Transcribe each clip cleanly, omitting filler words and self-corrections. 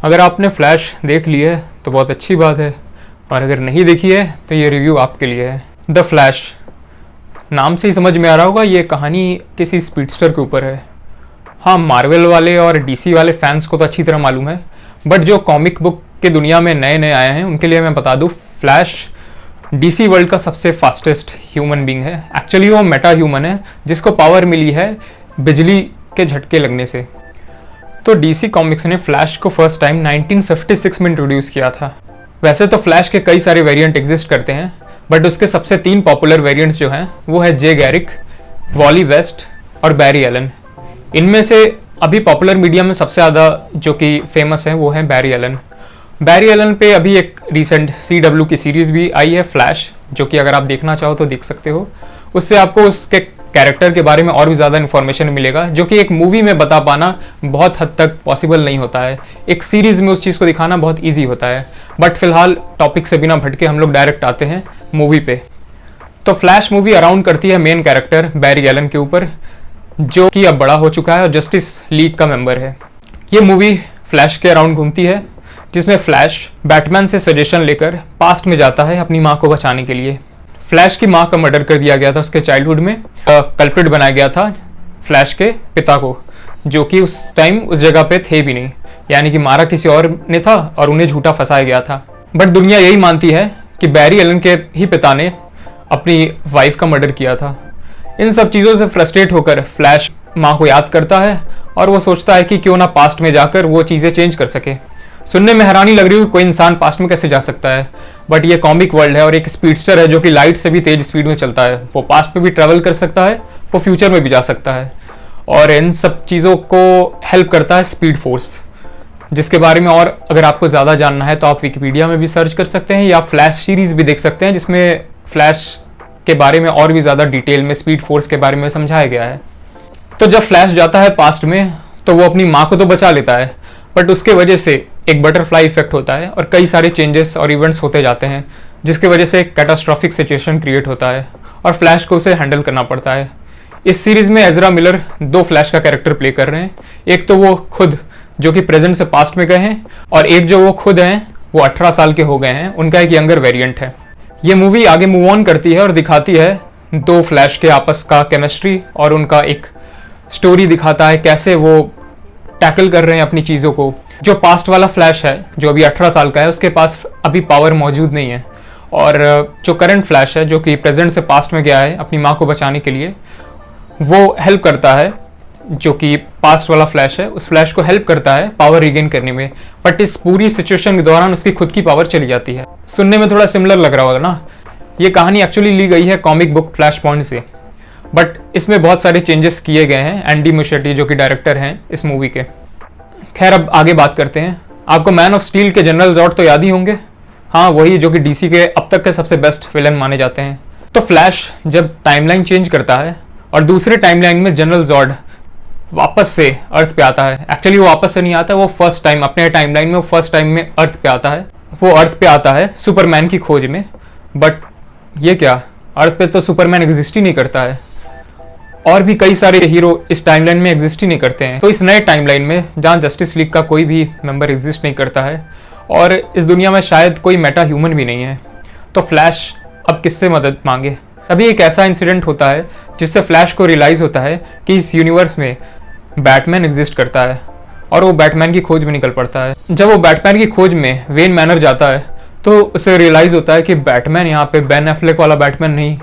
अगर आपने फ्लैश देख ली है तो बहुत अच्छी बात है, और अगर नहीं देखी है तो ये रिव्यू आपके लिए है। द फ्लैश, नाम से ही समझ में आ रहा होगा ये कहानी किसी स्पीडस्टर के ऊपर है। हाँ, मार्वल वाले और डीसी वाले फैंस को तो अच्छी तरह मालूम है, बट जो कॉमिक बुक के दुनिया में नए नए आए हैं उनके लिए मैं बता दूँ, फ्लैश डीसी वर्ल्ड का सबसे फास्टेस्ट ह्यूमन बीइंग है। एक्चुअली वो मेटा ह्यूमन है जिसको पावर मिली है बिजली के झटके लगने से। तो डीसी कॉमिक्स ने फ्लैश को फर्स्ट टाइम 1956 में इंट्रोड्यूस किया था। वैसे तो फ्लैश के कई सारे वेरिएंट एग्जिस्ट करते हैं, बट उसके सबसे 3 पॉपुलर वेरिएंट्स जो हैं वो है जे गैरिक, वॉली वेस्ट और बैरी एलन। इनमें से अभी पॉपुलर मीडिया में सबसे ज़्यादा जो कि फेमस है वो है बैरी एलन। बैरी एलन पे अभी एक रिसेंट CW की सीरीज़ भी आई है फ्लैश, जो कि अगर आप देखना चाहो तो देख सकते हो। उससे आपको उसके कैरेक्टर के बारे में और भी ज़्यादा इन्फॉर्मेशन मिलेगा, जो कि एक मूवी में बता पाना बहुत हद तक पॉसिबल नहीं होता है। एक सीरीज़ में उस चीज़ को दिखाना बहुत ईजी होता है। बट फिलहाल टॉपिक से बिना भटके हम लोग डायरेक्ट आते हैं मूवी पे। तो फ्लैश मूवी अराउंड करती है मेन कैरेक्टर बैरी एलन के ऊपर, जो कि अब बड़ा हो चुका है और जस्टिस लीग का मेंबर है। ये मूवी फ्लैश के अराउंड घूमती है, जिसमें फ्लैश बैटमैन से सजेशन लेकर पास्ट में जाता है अपनी माँ को बचाने के लिए। फ्लैश की माँ का मर्डर कर दिया गया था उसके चाइल्डहुड में। कल्प्रिट बनाया गया था फ्लैश के पिता को, जो कि उस टाइम उस जगह पे थे भी नहीं, यानी कि मारा किसी और ने था और उन्हें झूठा फंसाया गया था। बट दुनिया यही मानती है कि बैरी एलन के ही पिता ने अपनी वाइफ का मर्डर किया था। इन सब चीज़ों से फ्रस्ट्रेट होकर फ्लैश माँ को याद करता है और वो सोचता है कि क्यों ना पास्ट में जाकर वो चीज़ें चेंज कर सके। सुनने में हैरानी लग रही है, कोई इंसान पास्ट में कैसे जा सकता है, बट ये कॉमिक वर्ल्ड है और एक स्पीडस्टर है जो कि लाइट से भी तेज स्पीड में चलता है। वो पास्ट में भी ट्रैवल कर सकता है, वो फ्यूचर में भी जा सकता है, और इन सब चीज़ों को हेल्प करता है स्पीड फोर्स, जिसके बारे में और अगर आपको ज़्यादा जानना है तो आप विकिपीडिया में भी सर्च कर सकते हैं या फ्लैश सीरीज़ भी देख सकते हैं, जिसमें फ्लैश के बारे में और भी ज़्यादा डिटेल में स्पीड फोर्स के बारे में समझाया गया है। तो जब फ्लैश जाता है पास्ट में तो वो अपनी माँ को तो बचा लेता है, बट उसके वजह से एक बटरफ्लाई इफेक्ट होता है और कई सारे चेंजेस और इवेंट्स होते जाते हैं, जिसकी वजह से एक कैटास्ट्रॉफिक सिचुएशन क्रिएट होता है और फ्लैश को उसे हैंडल करना पड़ता है। इस सीरीज में एजरा मिलर 2 फ्लैश का कैरेक्टर प्ले कर रहे हैं। एक तो वो खुद जो कि प्रेजेंट से पास्ट में गए हैं, और एक जो वो खुद हैं वो 18 साल के हो गए हैं, उनका एक यंगर वेरिएंट है। ये मूवी आगे मूव ऑन करती है और दिखाती है 2 फ्लैश के आपस का केमिस्ट्री, और उनका एक स्टोरी दिखाता है कैसे वो टैकल कर रहे हैं अपनी चीज़ों को। जो पास्ट वाला फ्लैश है जो अभी 18 साल का है, उसके पास अभी पावर मौजूद नहीं है, और जो करंट फ्लैश है जो कि प्रेजेंट से पास्ट में गया है अपनी माँ को बचाने के लिए, वो हेल्प करता है। जो कि पास्ट वाला फ्लैश है उस फ्लैश को हेल्प करता है पावर रिगेन करने में, बट इस पूरी सिचुएशन के दौरान उसकी खुद की पावर चली जाती है। सुनने में थोड़ा सिमिलर लग रहा होगा ना। ये कहानी एक्चुअली ली गई है कॉमिक बुक फ्लैश पॉइंट से, बट इसमें बहुत सारे चेंजेस किए गए हैं एंडी मुशेटी जो कि डायरेक्टर हैं इस मूवी के। खैर, अब आगे बात करते हैं। आपको मैन ऑफ स्टील के जनरल जॉर्ड तो याद ही होंगे। हाँ, वही जो कि डीसी के अब तक के सबसे बेस्ट विलन माने जाते हैं। तो फ्लैश जब टाइमलाइन चेंज करता है और दूसरे टाइमलाइन में जनरल जॉर्ड वापस से अर्थ पे आता है। एक्चुअली वो वापस से नहीं आता, वो फर्स्ट टाइम अपने टाइमलाइन में वो फर्स्ट टाइम में अर्थ पे आता है। वो अर्थ पे आता है सुपरमैन की खोज में, बट ये क्या, अर्थ पे तो सुपरमैन एग्जिस्ट ही नहीं करता है, और भी कई सारे हीरो इस टाइमलाइन में एग्जिस्ट ही नहीं करते हैं। तो इस नए टाइमलाइन में जहाँ जस्टिस लीग का कोई भी मेंबर एग्जिस्ट नहीं करता है और इस दुनिया में शायद कोई मेटा ह्यूमन भी नहीं है, तो फ्लैश अब किससे मदद मांगे। अभी एक ऐसा इंसिडेंट होता है जिससे फ्लैश को रियलाइज़ होता है कि इस यूनिवर्स में बैटमैन एग्जिस्ट करता है, और वो बैटमैन की खोज में निकल पड़ता है। जब वो बैटमैन की खोज में वेन मैनर जाता है तो उसे रियलाइज़ होता है कि बैटमैन यहाँ पे बेन एफ्लेक वाला बैटमैन नहीं,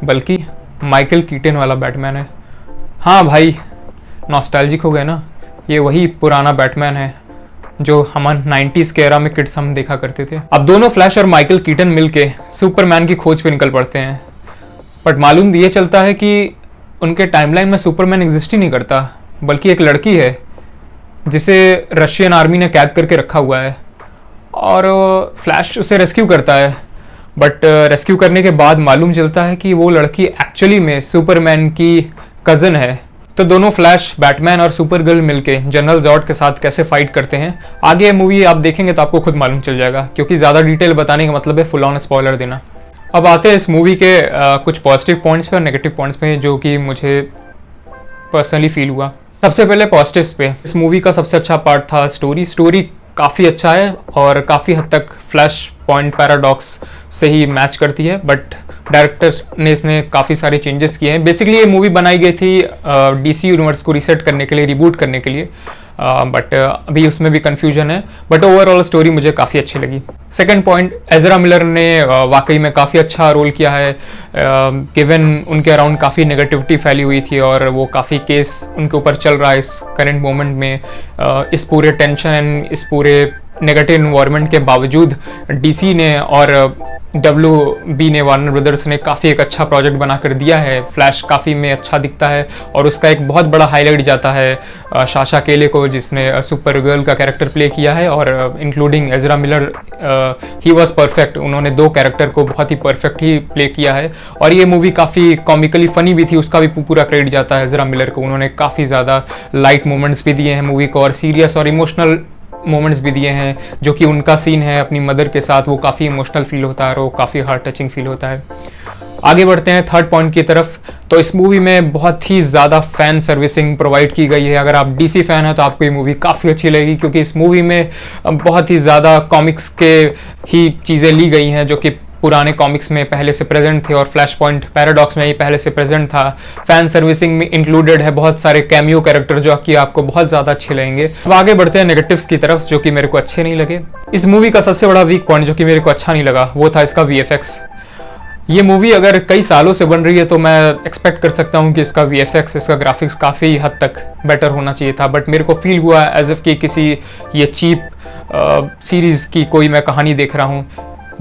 बल्कि माइकल कीटन वाला बैटमैन है। हाँ भाई, नॉस्टैल्जिक हो गए ना, ये वही पुराना बैटमैन है जो हम 90s के एरा में किड्स हम देखा करते थे। अब दोनों फ्लैश और माइकल कीटन मिलके सुपरमैन की खोज पे निकल पड़ते हैं, बट मालूम ये चलता है कि उनके टाइमलाइन में सुपरमैन एग्जिस्ट ही नहीं करता, बल्कि एक लड़की है जिसे रशियन आर्मी ने कैद करके रखा हुआ है, और फ्लैश उसे रेस्क्यू करता है। बट रेस्क्यू करने के बाद मालूम चलता है कि वो लड़की एक्चुअली में सुपरमैन की कज़न है। तो दोनों फ्लैश, बैटमैन और सुपर गर्ल मिलके जनरल जॉर्ड के साथ कैसे फाइट करते हैं, आगे मूवी आप देखेंगे तो आपको खुद मालूम चल जाएगा, क्योंकि ज़्यादा डिटेल बताने का मतलब है फुल ऑन स्पॉइलर देना। अब आते हैं इस मूवी के कुछ पॉजिटिव पॉइंट्स पे और नेगेटिव पॉइंट्स पे जो कि मुझे पर्सनली फील हुआ। सबसे पहले पॉजिटिव्स पे, इस मूवी का सबसे अच्छा पार्ट था स्टोरी काफ़ी अच्छा है और काफ़ी हद तक फ्लैश पॉइंट पैराडॉक्स से ही मैच करती है, बट डायरेक्टर ने इसने काफ़ी सारे चेंजेस किए हैं। बेसिकली ये मूवी बनाई गई थी डीसी यूनिवर्स को रीसेट करने के लिए, रिबूट करने के लिए, बट अभी उसमें भी कन्फ्यूजन है, बट ओवरऑल स्टोरी मुझे काफ़ी अच्छी लगी। सेकंड पॉइंट, एजरा मिलर ने वाकई में काफ़ी अच्छा रोल किया है, गिवन उनके अराउंड काफ़ी नेगेटिविटी फैली हुई थी और वो काफ़ी केस उनके ऊपर चल रहा है इस करेंट मोमेंट में। इस पूरे टेंशन एंड इस पूरे नेगेटिव इन्वायरमेंट के बावजूद डीसी ने और WB ने, वार्नर ब्रदर्स ने काफ़ी एक अच्छा प्रोजेक्ट बनाकर दिया है। फ्लैश काफ़ी में अच्छा दिखता है और उसका एक बहुत बड़ा हाईलाइट जाता है साशा केले को, जिसने सुपर गर्ल का कैरेक्टर प्ले किया है, और including Ezra Miller, he was perfect. उन्होंने 2 कैरेक्टर को बहुत ही परफेक्ट ही प्ले किया है और ये मूवी काफ़ी कॉमिकली फ़नी भी थी, उसका भी पूरा क्रेडिट जाता है एजरा मिलर को। उन्होंने काफ़ी ज़्यादा लाइट मोमेंट्स भी दिए हैं मूवी को और सीरियस और इमोशनल मोमेंट्स भी दिए हैं, जो कि उनका सीन है अपनी मदर के साथ, वो काफ़ी इमोशनल फील होता है और वो काफ़ी हार्ट टचिंग फील होता है। आगे बढ़ते हैं थर्ड पॉइंट की तरफ। तो इस मूवी में बहुत ही ज़्यादा फैन सर्विसिंग प्रोवाइड की गई है। अगर आप डीसी फैन हैं तो आपको ये मूवी काफ़ी अच्छी लगेगी, क्योंकि इस मूवी में बहुत ही ज़्यादा कॉमिक्स के ही चीज़ें ली गई हैं, जो कि पुराने कॉमिक्स में पहले से प्रेजेंट थे और फ्लैश पॉइंट पैराडॉक्स में ही पहले से प्रेजेंट था। फैन सर्विसिंग में इंक्लूडेड है बहुत सारे कैमियो कैरेक्टर, जो कि आपको बहुत ज़्यादा अच्छे लगेंगे। अब आगे बढ़ते हैं नेगेटिव्स की तरफ, जो कि मेरे को अच्छे नहीं लगे। इस मूवी का सबसे बड़ा वीक पॉइंट जो कि मेरे को अच्छा नहीं लगा, वो था इसका VFX। ये मूवी अगर कई सालों से बन रही है तो मैं एक्सपेक्ट कर सकता हूँ कि इसका VFX, इसका ग्राफिक्स काफ़ी हद तक बेटर होना चाहिए था, बट मेरे को फील हुआ एज इफ कि किसी ये चीप सीरीज़ की कोई मैं कहानी देख रहा हूँ।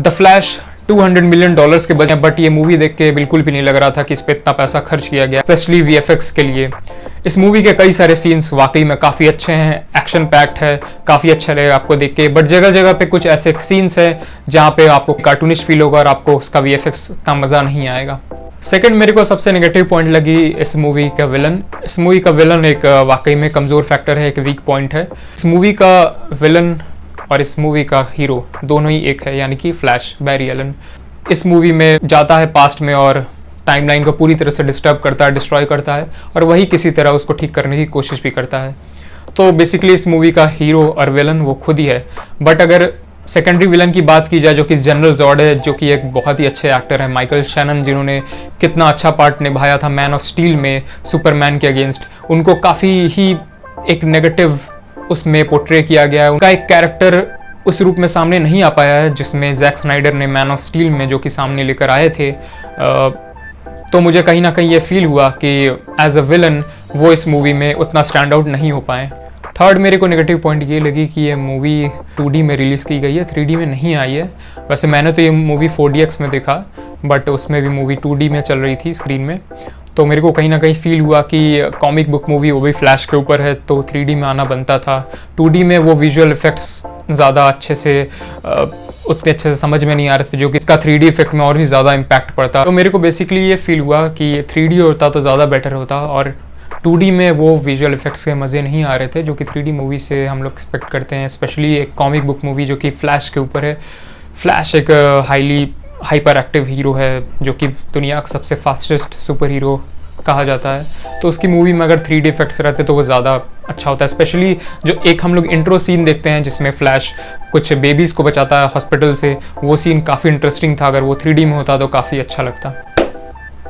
द फ्लैश $200 मिलियन के बजट, बट ये मूवी देख के बिल्कुल भी नहीं लग रहा था कि इस पे इतना पैसा खर्च किया गया, स्पेशली VFX के लिए। इस मूवी के कई सारे सीन्स वाकई में काफ़ी अच्छे हैं, एक्शन पैक्ड है, काफ़ी अच्छा लगेगा आपको देख के, बट जगह जगह पे कुछ ऐसे सीन्स हैं जहाँ पे आपको कार्टूनिश फील होगा और आपको उसका VFX का मज़ा नहीं आएगा। सेकंड, मेरे को सबसे नेगेटिव पॉइंट लगी इस मूवी का विलन। इस मूवी का विलन एक वाकई में कमज़ोर फैक्टर है, एक वीक पॉइंट है। इस मूवी का विलन और इस मूवी का हीरो दोनों ही एक है, यानी कि फ्लैश, बैरी एलन। इस मूवी में जाता है पास्ट में और टाइमलाइन को पूरी तरह से डिस्टर्ब करता है, डिस्ट्रॉय करता है, और वही किसी तरह उसको ठीक करने की कोशिश भी करता है। तो बेसिकली इस मूवी का हीरो और विलन वो खुद ही है। बट अगर सेकेंडरी विलन की बात की जाए, जो कि जनरल जॉर्ड है, जो कि एक बहुत ही अच्छे एक्टर है, माइकल शैनन, जिन्होंने कितना अच्छा पार्ट निभाया था मैन ऑफ स्टील में सुपरमैन के अगेंस्ट, उनको काफ़ी ही एक नेगेटिव उसमें पोर्ट्रे किया गया है। उनका एक कैरेक्टर उस रूप में सामने नहीं आ पाया है जिसमें जैक स्नाइडर ने मैन ऑफ स्टील में जो कि सामने लेकर आए थे। तो मुझे कहीं ना कहीं ये फील हुआ कि एज अ विलन वो इस मूवी में उतना स्टैंड आउट नहीं हो पाए। थर्ड, मेरे को नेगेटिव पॉइंट ये लगी कि ये मूवी 2D में रिलीज़ की गई है, 3D में नहीं आई है। वैसे मैंने तो ये मूवी 4DX में देखा, बट उसमें भी मूवी 2D में चल रही थी स्क्रीन में। तो मेरे को कहीं ना कहीं फील हुआ कि कॉमिक बुक मूवी, वो भी फ्लैश के ऊपर है, तो 3D में आना बनता था। 2D में वो विजुअल इफेक्ट्स ज़्यादा अच्छे से उतने अच्छे से समझ में नहीं आ रहे थे, जो कि इसका 3D इफेक्ट में और भी ज़्यादा इम्पैक्ट पड़ता। तो मेरे को बेसिकली ये फील हुआ कि 3D होता तो ज़्यादा बेटर होता, और 2D में वो विजुअल इफेक्ट्स के मज़े नहीं आ रहे थे जो कि 3D मूवी से हम लोग एक्सपेक्ट करते हैं, स्पेशली एक कॉमिक बुक मूवी जो कि फ्लैश के ऊपर है। फ्लैश एक हाईली हाइपर एक्टिव हीरो है, जो कि दुनिया का सबसे फास्टेस्ट सुपर हीरो कहा जाता है। तो उसकी मूवी में अगर 3D इफेक्ट्स रहते तो वो ज़्यादा अच्छा होता है। स्पेशली जो एक हम लोग इंट्रो सीन देखते हैं जिसमें फ्लैश कुछ बेबीज़ को बचाता है हॉस्पिटल से, वो सीन काफ़ी इंटरेस्टिंग था। अगर वो 3D में होता तो काफ़ी अच्छा लगता।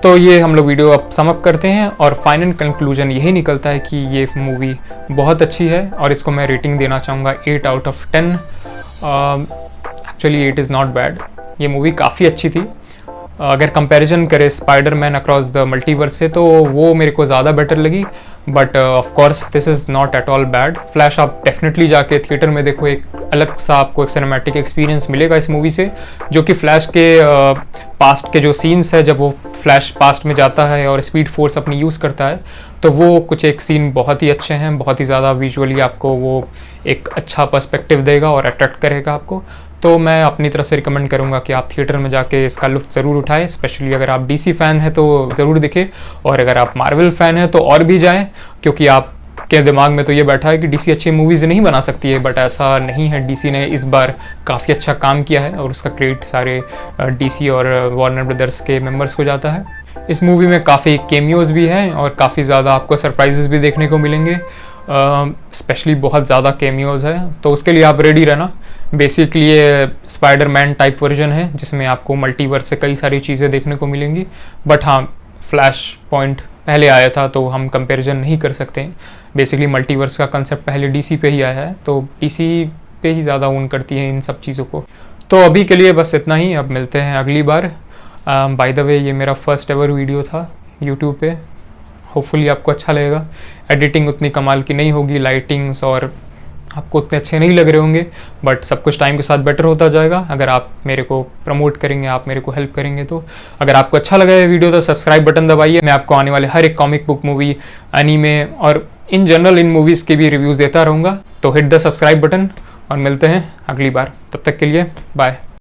तो ये हम लोग वीडियो अब सम अप करते हैं और फाइनल कंक्लूजन यही निकलता है कि ये मूवी बहुत अच्छी है और इसको मैं रेटिंग देना चाहूँगा 8 out of 10। Actually 8 is not bad. ये मूवी काफ़ी अच्छी थी। अगर कंपैरिजन करें स्पाइडरमैन अक्रॉस द मल्टीवर्स से तो वो मेरे को ज़्यादा बेटर लगी, but of course this is not at all bad. Flash आप डेफिनेटली जाके थिएटर में देखो, एक अलग सा आपको एक सिनेमैटिक एक्सपीरियंस मिलेगा इस मूवी से, जो कि फ्लैश के पास्ट के जो सीन्स है, जब वो फ्लैश पास्ट में जाता है और स्पीड फोर्स अपनी यूज़ करता है, तो वो कुछ एक सीन बहुत ही अच्छे हैं, बहुत ही ज़्यादा विजुअली आपको वो एक अच्छा पर्सपेक्टिव देगा और अट्रैक्ट करेगा आपको। तो मैं अपनी तरफ से रिकमेंड करूंगा कि आप थिएटर में जाके इसका लुत्फ़ ज़रूर उठाएं। स्पेशली अगर आप डीसी फ़ैन हैं तो ज़रूर दिखें, और अगर आप मार्वल फ़ैन हैं तो और भी जाएं, क्योंकि आपके दिमाग में तो ये बैठा है कि डीसी अच्छी मूवीज़ नहीं बना सकती है, बट ऐसा नहीं है। डीसी ने इस बार काफ़ी अच्छा काम किया है और उसका क्रेडिट सारे डीसी और वार्नर ब्रदर्स के मेम्बर्स को जाता है। इस मूवी में काफ़ी कैमियोज़ भी हैं और काफ़ी ज़्यादा आपको सरप्राइजेस भी देखने को मिलेंगे, स्पेशली बहुत ज़्यादा कैमियोज़ है, तो उसके लिए आप रेडी रहना। बेसिकली ये स्पाइडरमैन टाइप वर्जन है जिसमें आपको मल्टीवर्स से कई सारी चीज़ें देखने को मिलेंगी। बट हाँ, फ्लैश पॉइंट पहले आया था तो हम कंपैरिजन नहीं कर सकते हैं। बेसिकली मल्टीवर्स का कंसेप्ट पहले डीसी पे ही आया है, तो डीसी पे ही ज़्यादा ओन करती है इन सब चीज़ों को। तो अभी के लिए बस इतना ही, अब मिलते हैं अगली बार। बाय द वे, ये मेरा फर्स्ट एवर वीडियो था यूट्यूब पे। होपफुली आपको अच्छा लगेगा। एडिटिंग उतनी कमाल की नहीं होगी, लाइटिंग्स और आपको उतने अच्छे नहीं लग रहे होंगे, बट सब कुछ टाइम के साथ बेटर होता जाएगा अगर आप मेरे को प्रमोट करेंगे, आप मेरे को हेल्प करेंगे। तो अगर आपको अच्छा लगा ये वीडियो तो सब्सक्राइब बटन दबाइए। मैं आपको आने वाले हर एक कॉमिक बुक, मूवी, एनीमे और इन जनरल इन मूवीज़ के भी रिव्यूज़ देता रहूँगा। तो हिट द सब्सक्राइब बटन और मिलते हैं अगली बार। तब तक के लिए बाय।